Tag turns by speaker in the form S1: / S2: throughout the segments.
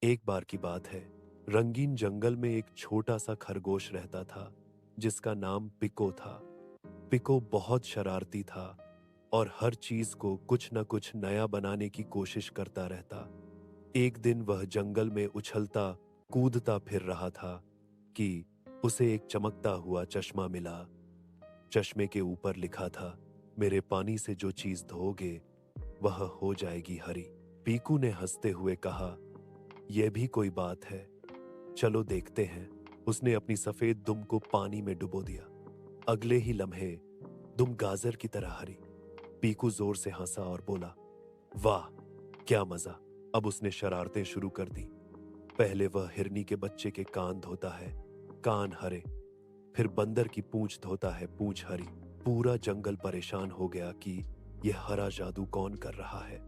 S1: एक बार की बात है, रंगीन जंगल में एक छोटा सा खरगोश रहता था जिसका नाम पिको था। पिको बहुत शरारती था और हर चीज को कुछ न कुछ नया बनाने की कोशिश करता रहता। एक दिन वह जंगल में उछलता कूदता फिर रहा था कि उसे एक चमकता हुआ चश्मा मिला। चश्मे के ऊपर लिखा था, मेरे पानी से जो चीज धोगे वह हो जाएगी हरी। पीकू ने हंसते हुए कहा, यह भी कोई बात है, चलो देखते हैं। उसने अपनी सफेद दुम को पानी में डुबो दिया। अगले ही लम्हे दुम गाजर की तरह हरी। पीकू जोर से हंसा और बोला, वाह क्या मजा। अब उसने शरारतें शुरू कर दी। पहले वह हिरनी के बच्चे के कान धोता है, कान हरे। फिर बंदर की पूंछ धोता है, पूंछ हरी। पूरा जंगल परेशान हो गया कि यह हरा जादू कौन कर रहा है।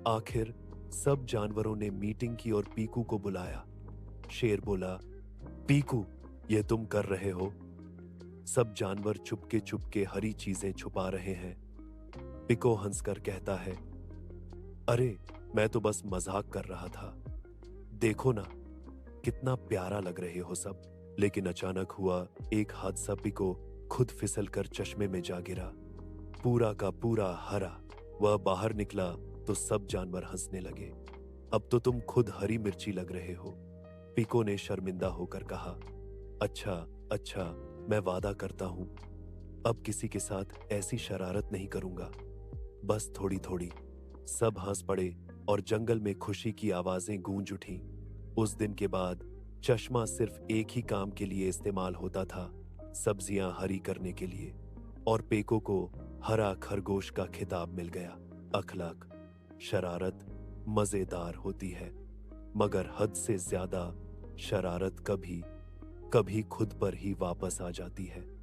S1: आखिर सब जानवरों ने मीटिंग की और पीकू को बुलाया। शेर बोला, पीकू, ये तुम कर रहे हो? सब जानवर चुपके चुपके हरी चीजें छुपा रहे हैं। पिको हंसकर कहता है, अरे मैं तो बस मजाक कर रहा था। देखो ना, कितना प्यारा लग रहे हो सब। लेकिन अचानक हुआ एक हादसा। पिको खुद फिसल कर चश्मे में जा गिरा, पूरा का पूरा हरा। वह बाहर निकला तो सब जानवर हंसने लगे। अब तो तुम खुद हरी मिर्ची लग रहे हो। पिको ने शर्मिंदा होकर कहा, अच्छा अच्छा, मैं वादा करता हूं अब किसी के साथ ऐसी शरारत नहीं करूंगा। बस थोड़ी थोड़ी। सब हंस पड़े और जंगल में खुशी की आवाजें गूंज उठीं। उस दिन के बाद चश्मा सिर्फ एक ही काम के लिए इस्तेमाल होता था, सब्जियां हरी करने के लिए। और पेको को हरा खरगोश का खिताब मिल गया। अखलाक, शरारत मजेदार होती है, मगर हद से ज्यादा शरारत कभी कभी खुद पर ही वापस आ जाती है।